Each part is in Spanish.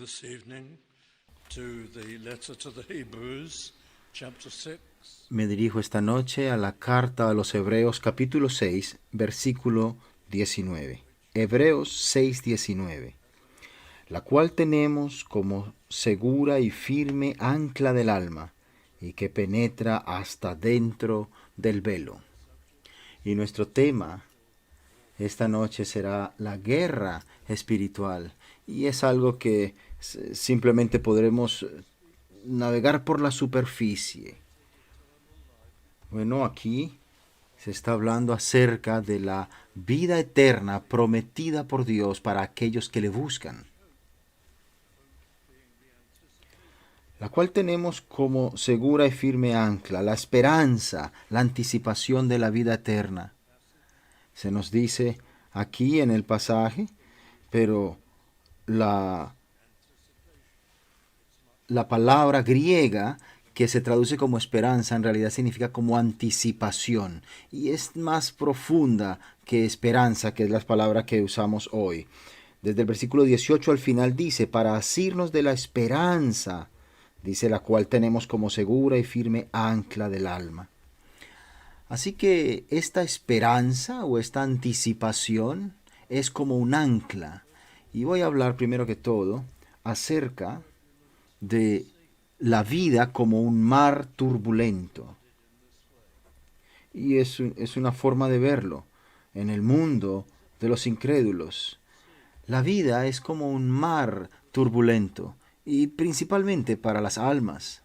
this evening to the letter to the Hebrews, chapter 6. Me dirijo esta noche a la carta a los Hebreos capítulo 6, versículo 19. Hebreos 6, 19. La cual tenemos como segura y firme ancla del alma, y que penetra hasta dentro del velo. Y nuestro tema esta noche será la guerra espiritual, y es algo que simplemente podremos navegar por la superficie. Bueno, aquí se está hablando acerca de la vida eterna prometida por Dios para aquellos que le buscan, la cual tenemos como segura y firme ancla, la esperanza, la anticipación de la vida eterna. Se nos dice aquí en el pasaje, pero la palabra griega que se traduce como esperanza en realidad significa como anticipación y es más profunda que esperanza, que es la palabra que usamos hoy. Desde el versículo 18 al final dice, para asirnos de la esperanza, dice, la cual tenemos como segura y firme ancla del alma. Así que esta esperanza o esta anticipación es como un ancla. Y voy a hablar primero que todo acerca de la vida como un mar turbulento. Y es una forma de verlo en el mundo de los incrédulos. La vida es como un mar turbulento y principalmente para las almas.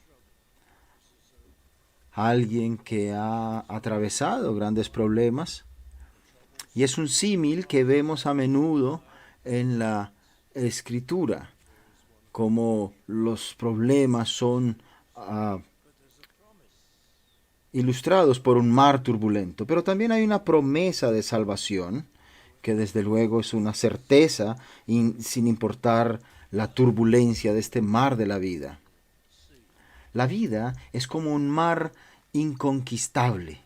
Alguien que ha atravesado grandes problemas, y es un símil que vemos a menudo en la Escritura, como los problemas son ilustrados por un mar turbulento. Pero también hay una promesa de salvación, que desde luego es una certeza sin importar la turbulencia de este mar de la vida. La vida es como un mar inconquistable.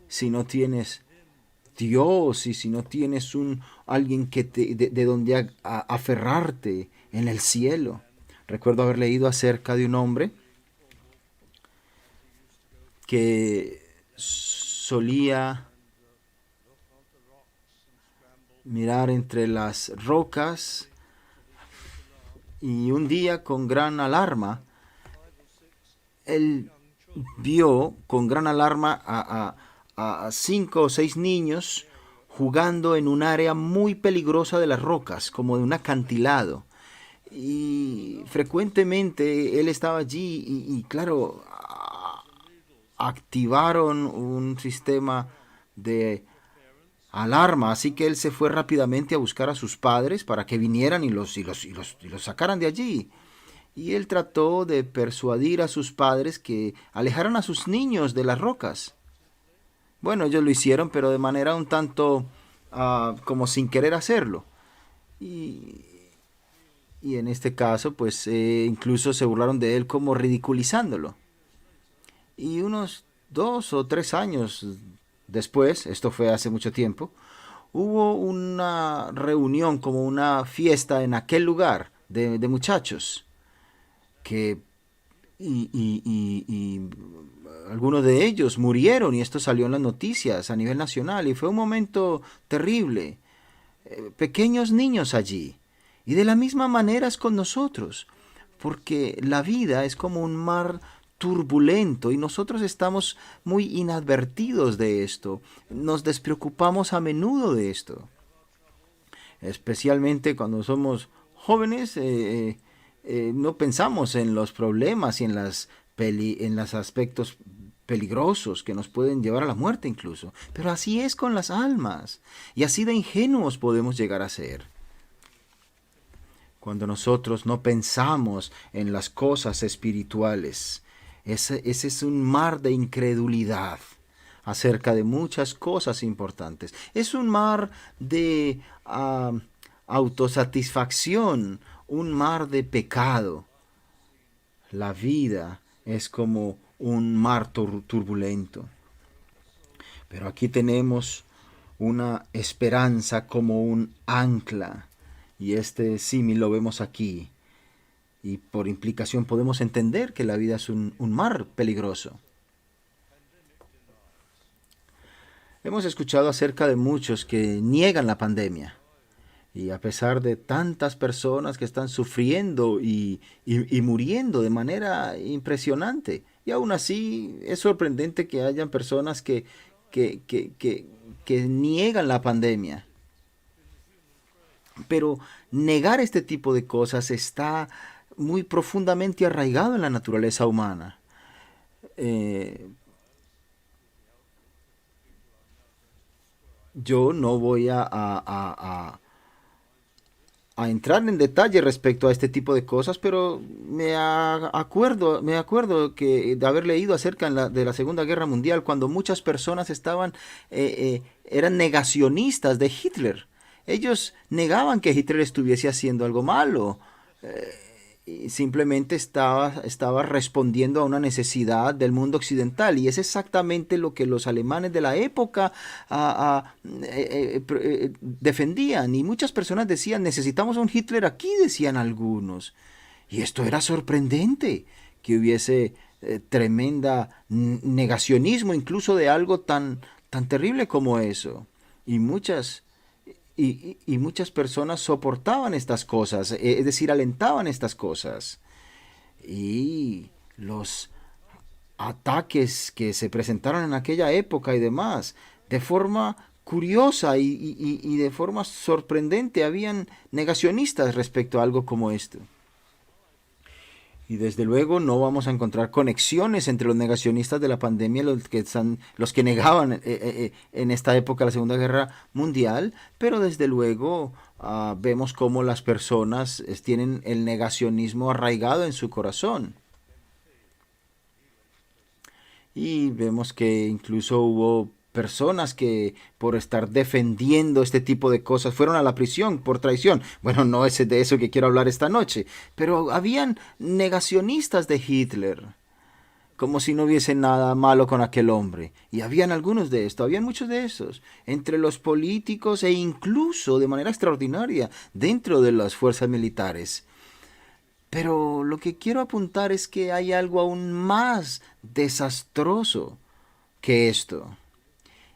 Si no tienes Dios y si no tienes alguien que de donde aferrarte en el cielo. Recuerdo haber leído acerca de un hombre que solía mirar entre las rocas y un día con gran alarma él vio con gran alarma a 5 o 6 niños jugando en un área muy peligrosa de las rocas, como de un acantilado. Y frecuentemente él estaba allí y claro, activaron un sistema de alarma, así que él se fue rápidamente a buscar a sus padres para que vinieran y los sacaran de allí. Y él trató de persuadir a sus padres que alejaran a sus niños de las rocas. Bueno, ellos lo hicieron, pero de manera un tanto como sin querer hacerlo. Y en este caso, pues incluso se burlaron de él como ridiculizándolo. Y unos 2 o 3 años después, esto fue hace mucho tiempo, hubo una reunión, como una fiesta en aquel lugar de muchachos, que y algunos de ellos murieron y esto salió en las noticias a nivel nacional y fue un momento terrible. Pequeños niños allí. Y de la misma manera es con nosotros, porque la vida es como un mar turbulento y nosotros estamos muy inadvertidos de esto. Nos despreocupamos a menudo de esto. Especialmente cuando somos jóvenes, no pensamos en los problemas y en los aspectos peligrosos que nos pueden llevar a la muerte incluso. Pero así es con las almas. Y así de ingenuos podemos llegar a ser. Cuando nosotros no pensamos en las cosas espirituales, ese es un mar de incredulidad acerca de muchas cosas importantes. Es un mar de autosatisfacción, un mar de pecado. La vida es como un mar turbulento. Pero aquí tenemos una esperanza como un ancla. Y este símil lo vemos aquí. Y por implicación podemos entender que la vida es un mar peligroso. Hemos escuchado acerca de muchos que niegan la pandemia. Y a pesar de tantas personas que están sufriendo y muriendo de manera impresionante, y aún así es sorprendente que hayan personas que, que, que, que niegan la pandemia. Pero negar este tipo de cosas está muy profundamente arraigado en la naturaleza humana. Eh, yo no voy a entrar en detalle respecto a este tipo de cosas, pero me acuerdo que de haber leído acerca de la Segunda Guerra Mundial, cuando muchas personas eran negacionistas de Hitler. Ellos negaban que Hitler estuviese haciendo algo malo. Y simplemente estaba respondiendo a una necesidad del mundo occidental, y es exactamente lo que los alemanes de la época defendían, y muchas personas decían: necesitamos a un Hitler aquí, decían algunos, y esto era sorprendente, que hubiese tremenda negacionismo incluso de algo tan terrible como eso, y muchas personas soportaban estas cosas, es decir, alentaban estas cosas. Y los ataques que se presentaron en aquella época y demás, de forma curiosa y de forma sorprendente, habían negacionistas respecto a algo como esto. Y desde luego no vamos a encontrar conexiones entre los negacionistas de la pandemia, los que negaban en esta época la Segunda Guerra Mundial, pero desde luego vemos cómo las personas tienen el negacionismo arraigado en su corazón. Y vemos que incluso hubo personas que por estar defendiendo este tipo de cosas fueron a la prisión por traición. Bueno, no es de eso que quiero hablar esta noche, pero habían negacionistas de Hitler, como si no hubiese nada malo con aquel hombre. Y habían algunos de estos, habían muchos de esos, entre los políticos e incluso de manera extraordinaria dentro de las fuerzas militares. Pero lo que quiero apuntar es que hay algo aún más desastroso que esto,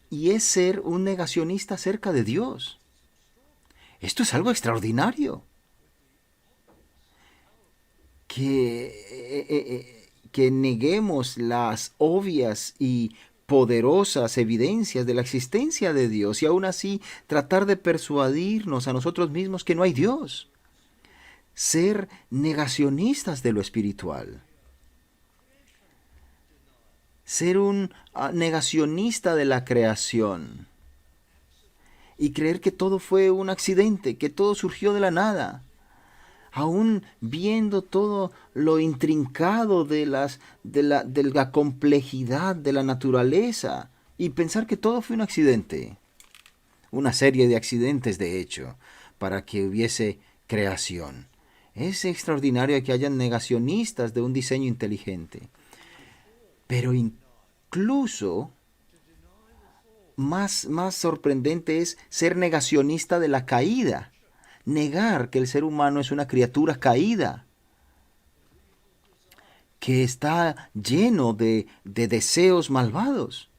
y es ser un negacionista acerca de Dios. Esto es algo extraordinario. Que neguemos las obvias y poderosas evidencias de la existencia de Dios y aún así tratar de persuadirnos a nosotros mismos que no hay Dios. Ser negacionistas de lo espiritual. Ser un negacionista de la creación. Y creer que todo fue un accidente, que todo surgió de la nada. Aún viendo todo lo intrincado de la complejidad de la naturaleza, y pensar que todo fue un accidente. Una serie de accidentes, de hecho, para que hubiese creación. Es extraordinario que hayan negacionistas de un diseño inteligente. Pero incluso más sorprendente es ser negacionista de la caída. Negar que el ser humano es una criatura caída, que está lleno de deseos malvados,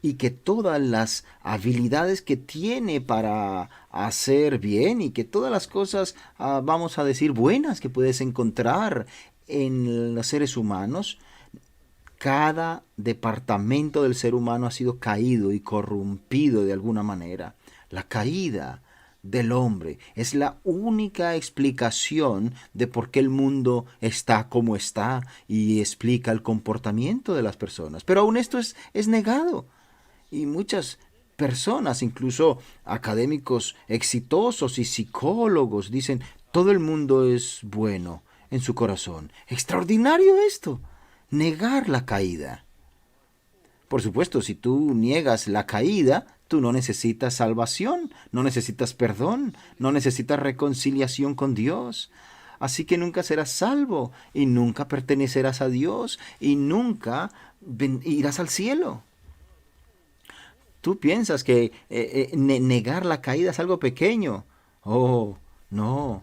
y que todas las habilidades que tiene para hacer bien y que todas las cosas, vamos a decir, buenas que puedes encontrar en los seres humanos, cada departamento del ser humano ha sido caído y corrompido de alguna manera. La caída del hombre es la única explicación de por qué el mundo está como está, y explica el comportamiento de las personas. Pero aún esto es negado. Y muchas personas, incluso académicos exitosos y psicólogos, dicen: todo el mundo es bueno en su corazón. Extraordinario esto. Negar la caída. Por supuesto, si tú niegas la caída, tú no necesitas salvación, no necesitas perdón, no necesitas reconciliación con Dios. Así que nunca serás salvo y nunca pertenecerás a Dios y nunca irás al cielo. Tú piensas que negar la caída es algo pequeño. Oh, no.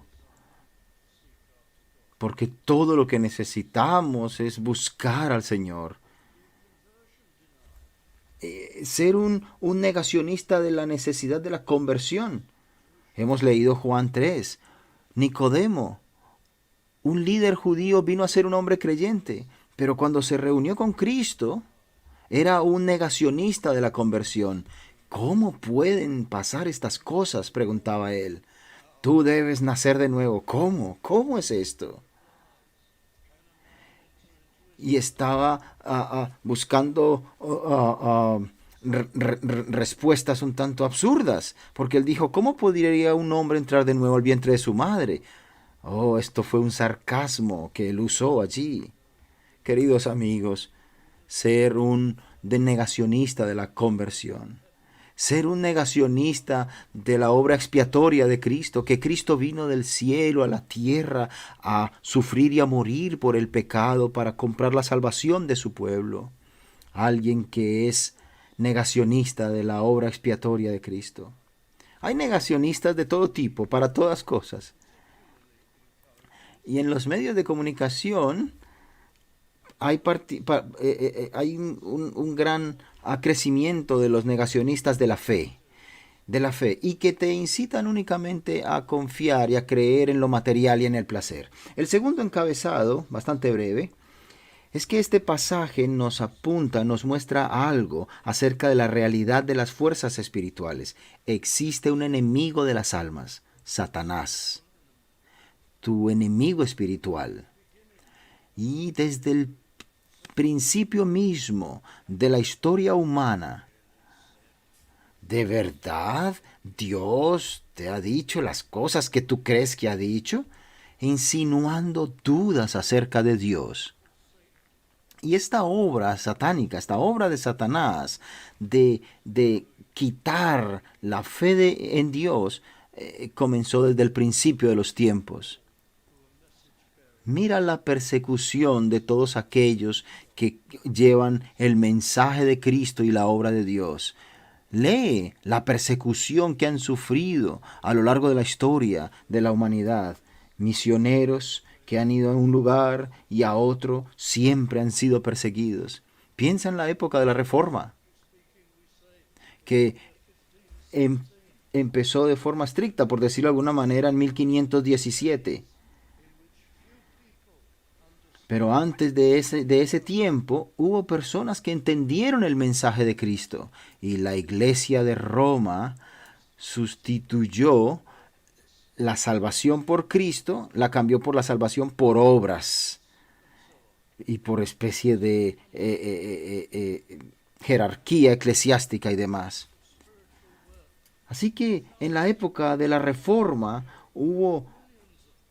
porque todo lo que necesitamos es buscar al Señor. Ser un negacionista de la necesidad de la conversión. Hemos leído Juan 3. Nicodemo, un líder judío, vino a ser un hombre creyente, pero cuando se reunió con Cristo, era un negacionista de la conversión. ¿Cómo pueden pasar estas cosas?, preguntaba él. Tú debes nacer de nuevo. ¿Cómo? ¿Cómo es esto? Y estaba buscando respuestas un tanto absurdas, porque él dijo, ¿cómo podría un hombre entrar de nuevo al vientre de su madre? Oh, esto fue un sarcasmo que él usó allí. Queridos amigos, ser un negacionista de la conversión, ser un negacionista de la obra expiatoria de Cristo, que Cristo vino del cielo a la tierra a sufrir y a morir por el pecado para comprar la salvación de su pueblo. Alguien que es negacionista de la obra expiatoria de Cristo. Hay negacionistas de todo tipo, para todas cosas. Y en los medios de comunicación hay un gran crecimiento de los negacionistas de la fe, y que te incitan únicamente a confiar y a creer en lo material y en el placer. El segundo encabezado, bastante breve, es que este pasaje nos apunta, nos muestra algo acerca de la realidad de las fuerzas espirituales. Existe un enemigo de las almas, Satanás, tu enemigo espiritual. Y desde el principio mismo de la historia humana, ¿de verdad Dios te ha dicho las cosas que tú crees que ha dicho? Insinuando dudas acerca de Dios. Y esta obra satánica, esta obra de Satanás, de quitar la fe en Dios, comenzó desde el principio de los tiempos. Mira la persecución de todos aquellos que llevan el mensaje de Cristo y la obra de Dios. Lee la persecución que han sufrido a lo largo de la historia de la humanidad. Misioneros que han ido a un lugar y a otro siempre han sido perseguidos. Piensa en la época de la Reforma, que empezó de forma estricta, por decirlo de alguna manera, en 1517. Pero antes de ese tiempo hubo personas que entendieron el mensaje de Cristo, y la Iglesia de Roma sustituyó la salvación por Cristo, la cambió por la salvación por obras y por especie de jerarquía eclesiástica y demás. Así que en la época de la Reforma hubo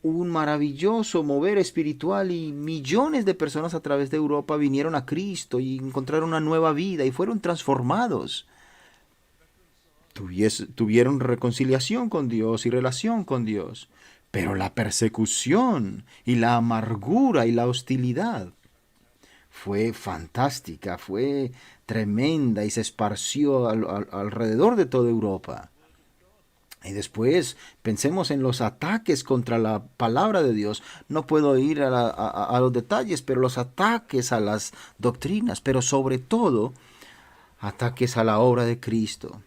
un maravilloso mover espiritual, y millones de personas a través de Europa vinieron a Cristo y encontraron una nueva vida y fueron transformados. Tuvieron reconciliación con Dios y relación con Dios. Pero la persecución y la amargura y la hostilidad fue fantástica, fue tremenda, y se esparció alrededor de toda Europa. Y después pensemos en los ataques contra la palabra de Dios. No puedo ir a los detalles, pero los ataques a las doctrinas, pero sobre todo ataques a la obra de Cristo.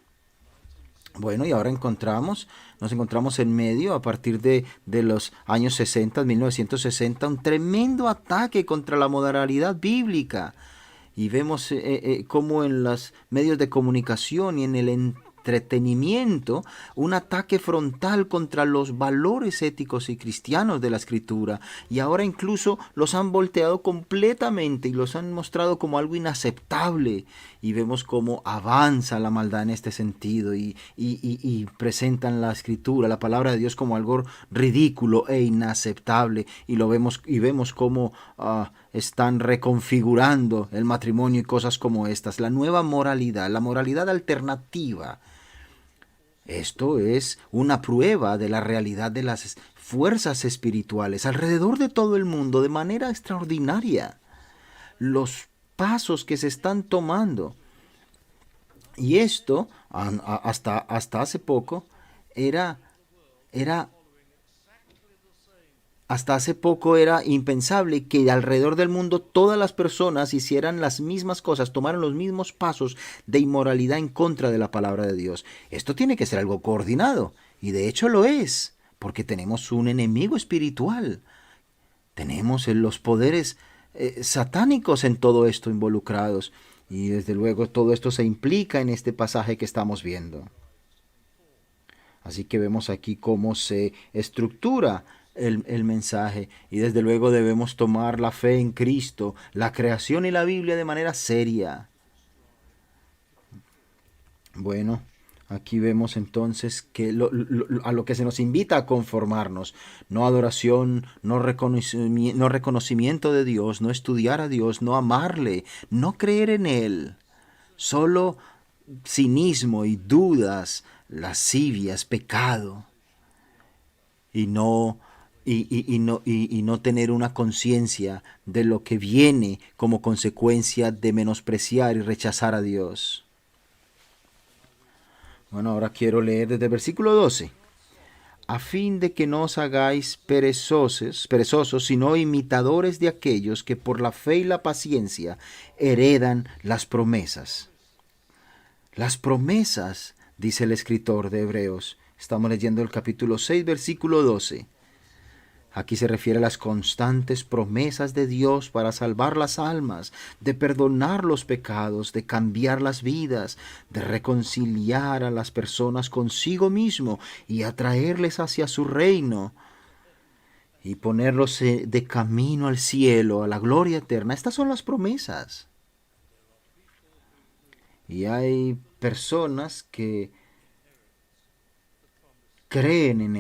Bueno, y ahora nos encontramos en medio, a partir de los años 60, 1960, un tremendo ataque contra la moralidad bíblica. Y vemos cómo en los medios de comunicación y en el entretenimiento, un ataque frontal contra los valores éticos y cristianos de la Escritura, y ahora incluso los han volteado completamente y los han mostrado como algo inaceptable, y vemos cómo avanza la maldad en este sentido, y presentan la Escritura, la palabra de Dios, como algo ridículo e inaceptable, y vemos cómo están reconfigurando el matrimonio y cosas como estas, la nueva moralidad, la moralidad alternativa. Esto es una prueba de la realidad de las fuerzas espirituales alrededor de todo el mundo de manera extraordinaria. Los pasos que se están tomando. Y esto, hasta hace poco, era Hasta hace poco era impensable que alrededor del mundo todas las personas hicieran las mismas cosas, tomaran los mismos pasos de inmoralidad en contra de la palabra de Dios. Esto tiene que ser algo coordinado, y de hecho lo es, porque tenemos un enemigo espiritual. Tenemos los poderes satánicos en todo esto involucrados, y desde luego todo esto se implica en este pasaje que estamos viendo. Así que vemos aquí cómo se estructura el mensaje, y desde luego debemos tomar la fe en Cristo, la creación y la Biblia de manera seria. Bueno, aquí vemos entonces que a lo que se nos invita a conformarnos: no adoración, no reconocimiento de Dios, no estudiar a Dios, no amarle, no creer en Él, solo cinismo y dudas, lascivias, pecado, y no tener una conciencia de lo que viene como consecuencia de menospreciar y rechazar a Dios. Bueno, ahora quiero leer desde el versículo 12. A fin de que no os hagáis perezosos, sino imitadores de aquellos que por la fe y la paciencia heredan las promesas. Las promesas, dice el escritor de Hebreos. Estamos leyendo el capítulo 6, versículo 12. Aquí se refiere a las constantes promesas de Dios para salvar las almas, de perdonar los pecados, de cambiar las vidas, de reconciliar a las personas consigo mismo y atraerles hacia su reino y ponerlos de camino al cielo, a la gloria eterna. Estas son las promesas. Y hay personas que creen en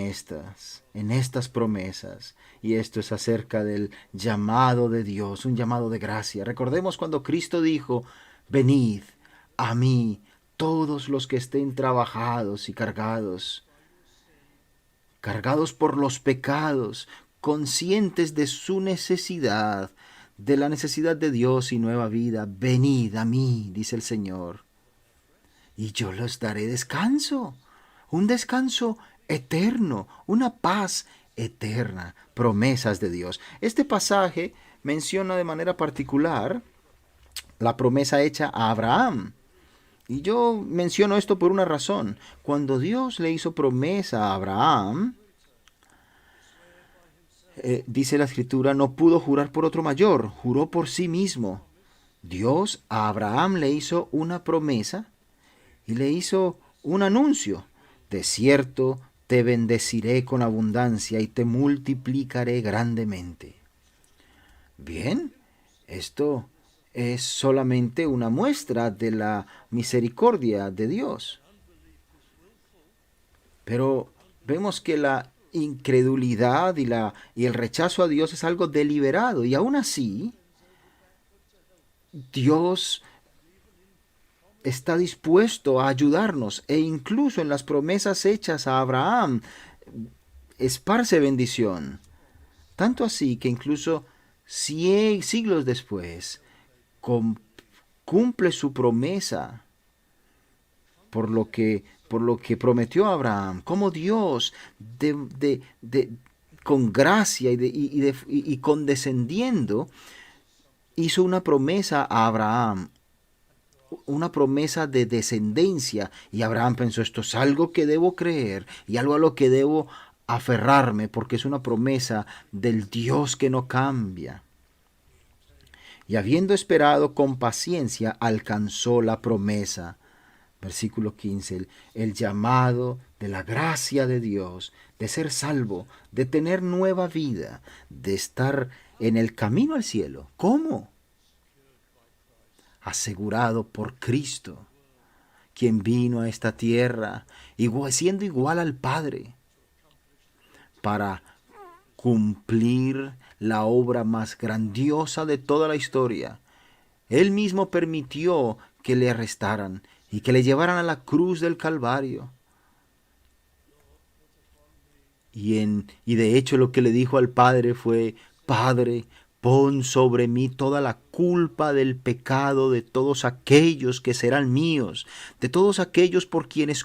estas promesas, y esto es acerca del llamado de Dios, un llamado de gracia. Recordemos cuando Cristo dijo: venid a mí todos los que estén trabajados y cargados por los pecados, conscientes de su necesidad, de la necesidad de Dios y nueva vida. Venid a mí, dice el Señor, y yo les daré descanso, un descanso eterno, una paz eterna, promesas de Dios. Este pasaje menciona de manera particular la promesa hecha a Abraham. Y yo menciono esto por una razón. Cuando Dios le hizo promesa a Abraham, dice la Escritura, no pudo jurar por otro mayor, juró por sí mismo. Dios a Abraham le hizo una promesa y le hizo un anuncio: de cierto te bendeciré con abundancia y te multiplicaré grandemente. Bien, esto es solamente una muestra de la misericordia de Dios. Pero vemos que la incredulidad y el rechazo a Dios es algo deliberado, y aún así Dios está dispuesto a ayudarnos, e incluso en las promesas hechas a Abraham esparce bendición. Tanto así que incluso 100 siglos después cumple su promesa por lo que prometió a Abraham, como Dios con gracia y condescendiendo hizo una promesa a Abraham, una promesa de descendencia, y Abraham pensó: esto es algo que debo creer y algo a lo que debo aferrarme, porque es una promesa del Dios que no cambia. Y habiendo esperado con paciencia, alcanzó la promesa. Versículo 15, el llamado de la gracia de Dios, de ser salvo, de tener nueva vida, de estar en el camino al cielo. ¿Cómo? Asegurado por Cristo, quien vino a esta tierra siendo igual al Padre, para cumplir la obra más grandiosa de toda la historia. Él mismo permitió que le arrestaran y que le llevaran a la cruz del Calvario. Y de hecho lo que le dijo al Padre fue: Padre, pon sobre mí toda la culpa del pecado de todos aquellos que serán míos, de todos aquellos por quienes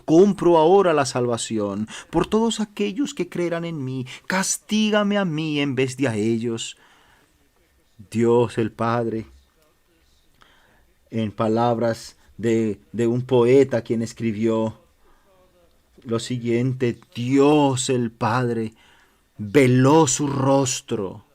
compro ahora la salvación por todos aquellos que creerán en mí. Castígame a mí en vez de a ellos. Dios el Padre, en palabras de un poeta quien escribió lo siguiente: Dios el Padre veló su rostro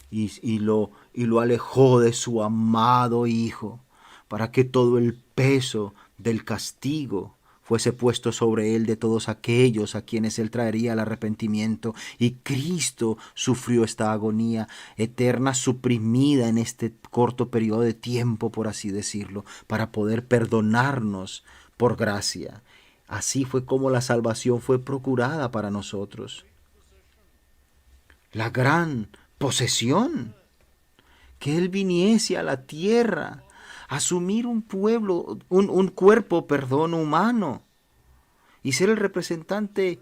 y lo alejó de su amado Hijo, para que todo el peso del castigo fuese puesto sobre él de todos aquellos a quienes él traería el arrepentimiento. Y Cristo sufrió esta agonía eterna, suprimida en este corto periodo de tiempo, por así decirlo, para poder perdonarnos por gracia. Así fue como la salvación fue procurada para nosotros. La gran posesión, que Él viniese a la tierra, asumir un cuerpo, humano, y ser el representante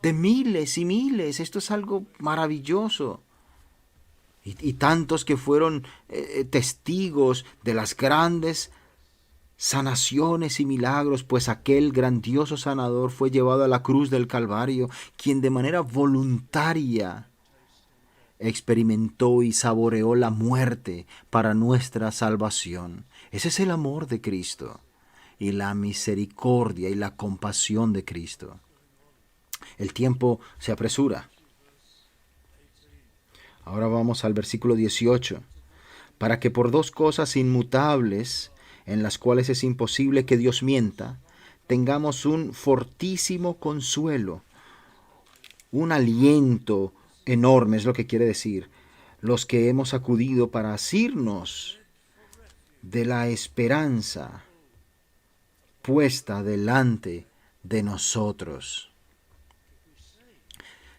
de miles y miles. Esto es algo maravilloso. Y tantos que fueron testigos de las grandes sanaciones y milagros, pues aquel grandioso sanador fue llevado a la cruz del Calvario, quien de manera voluntaria experimentó y saboreó la muerte para nuestra salvación. Ese es el amor de Cristo y la misericordia y la compasión de Cristo. El tiempo se apresura. Ahora vamos al versículo 18. Para que por dos cosas inmutables, en las cuales es imposible que Dios mienta, tengamos un fortísimo consuelo, un aliento enorme, es lo que quiere decir, los que hemos acudido para asirnos de la esperanza puesta delante de nosotros.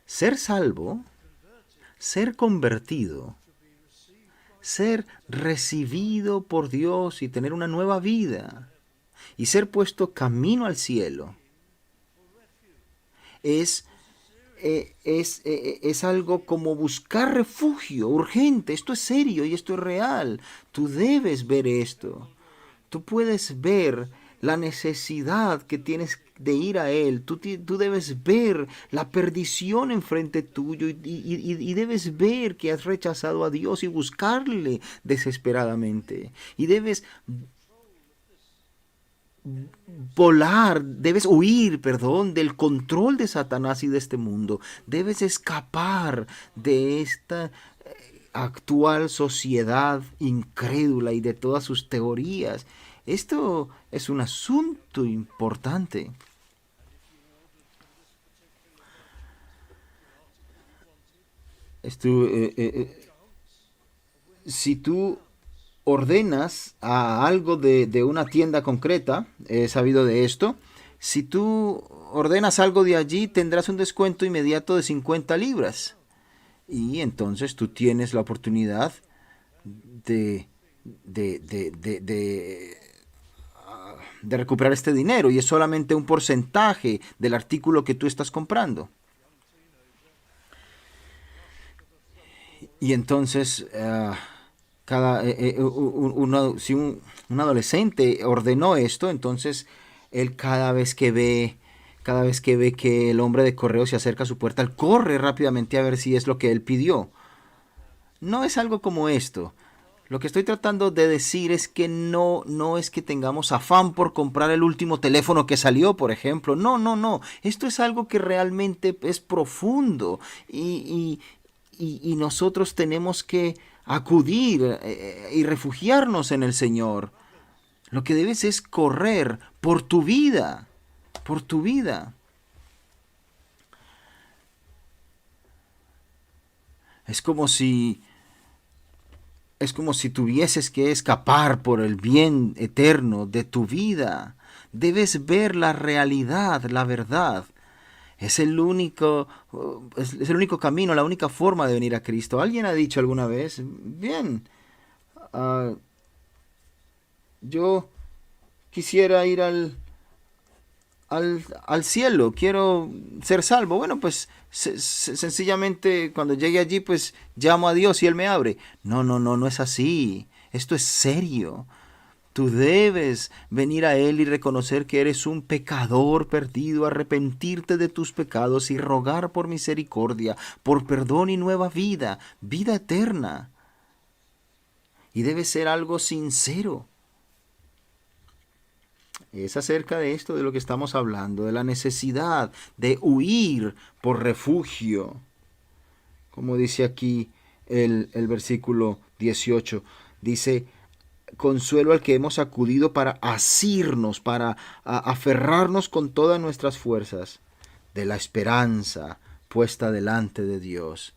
Ser salvo, ser convertido, ser recibido por Dios y tener una nueva vida y ser puesto camino al cielo es algo como buscar refugio urgente. Esto es serio y esto es real. Tú debes ver esto. Tú puedes ver la necesidad que tienes de ir a Él. Tú debes ver la perdición enfrente tuyo y debes ver que has rechazado a Dios y buscarle desesperadamente. Y debes huir, del control de Satanás y de este mundo. Debes escapar de esta actual sociedad incrédula y de todas sus teorías. Esto es un asunto importante. Si tú ordenas a algo de una tienda concreta, he sabido de esto, si tú ordenas algo de allí, tendrás un descuento inmediato de 50 libras. Y entonces tú tienes la oportunidad de recuperar este dinero, y es solamente un porcentaje del artículo que tú estás comprando. Y entonces si un adolescente ordenó esto, entonces él cada vez que ve que el hombre de correo se acerca a su puerta, él corre rápidamente a ver si es lo que él pidió. No es algo como esto. Lo que estoy tratando de decir es que no es que tengamos afán por comprar el último teléfono que salió, por ejemplo. No. Esto es algo que realmente es profundo y nosotros tenemos que acudir y refugiarnos en el Señor. Lo que debes es correr por tu vida, por tu vida. Es como si tuvieses que escapar por el bien eterno de tu vida. Debes ver la realidad, la verdad. Es el único camino, la única forma de venir a Cristo. Alguien ha dicho alguna vez, bien, yo quisiera ir al cielo, quiero ser salvo. Bueno, pues sencillamente cuando llegue allí, pues llamo a Dios y Él me abre. No es así. Esto es serio. Tú debes venir a Él y reconocer que eres un pecador perdido, arrepentirte de tus pecados y rogar por misericordia, por perdón y nueva vida, vida eterna. Y debe ser algo sincero. Es acerca de esto de lo que estamos hablando, de la necesidad de huir por refugio. Como dice aquí el versículo 18, dice: consuelo al que hemos acudido para asirnos, para aferrarnos con todas nuestras fuerzas de la esperanza puesta delante de Dios,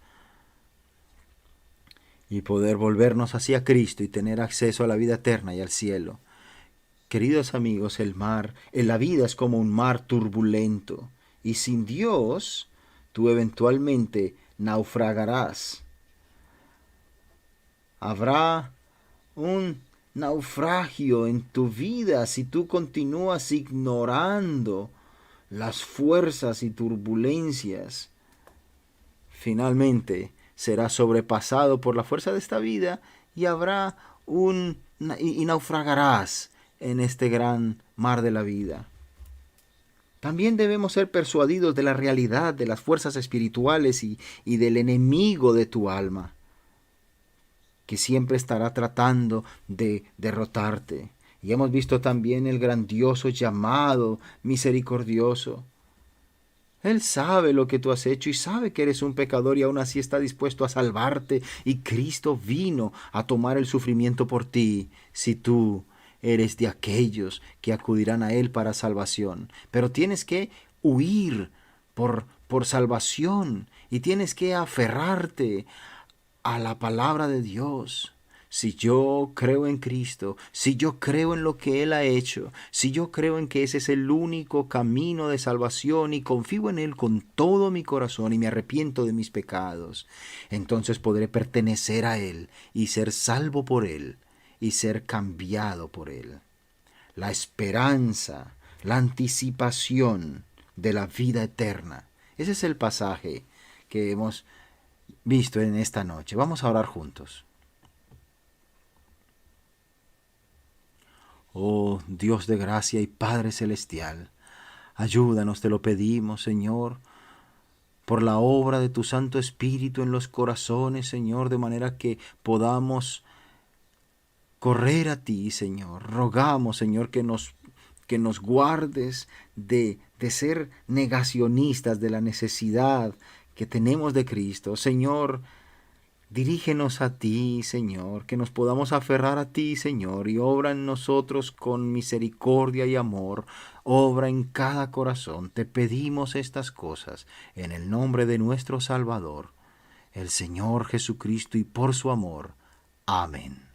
y poder volvernos hacia Cristo y tener acceso a la vida eterna y al cielo. Queridos amigos, la vida es como un mar turbulento, y sin Dios tú eventualmente naufragarás. Habrá un naufragio en tu vida si tú continúas ignorando las fuerzas y turbulencias. Finalmente serás sobrepasado por la fuerza de esta vida y naufragarás en este gran mar de la vida. También debemos ser persuadidos de la realidad de las fuerzas espirituales y del enemigo de tu alma, que siempre estará tratando de derrotarte. Y hemos visto también el grandioso llamado misericordioso. Él sabe lo que tú has hecho y sabe que eres un pecador y aún así está dispuesto a salvarte. Y Cristo vino a tomar el sufrimiento por ti si tú eres de aquellos que acudirán a Él para salvación. Pero tienes que huir por salvación y tienes que aferrarte a la palabra de Dios. Si yo creo en Cristo, si yo creo en lo que Él ha hecho, si yo creo en que ese es el único camino de salvación y confío en Él con todo mi corazón y me arrepiento de mis pecados, entonces podré pertenecer a Él y ser salvo por Él y ser cambiado por Él. La esperanza, la anticipación de la vida eterna. Ese es el pasaje que hemos visto en esta noche. Vamos a orar juntos. Oh Dios de gracia y Padre celestial, ayúdanos, te lo pedimos, Señor, por la obra de tu Santo Espíritu en los corazones, Señor, de manera que podamos correr a ti, Señor. Rogamos, Señor, que nos guardes de ser negacionistas de la necesidad que tenemos de Cristo. Señor, dirígenos a ti, Señor, que nos podamos aferrar a ti, Señor, y obra en nosotros con misericordia y amor, obra en cada corazón. Te pedimos estas cosas en el nombre de nuestro Salvador, el Señor Jesucristo, y por su amor. Amén.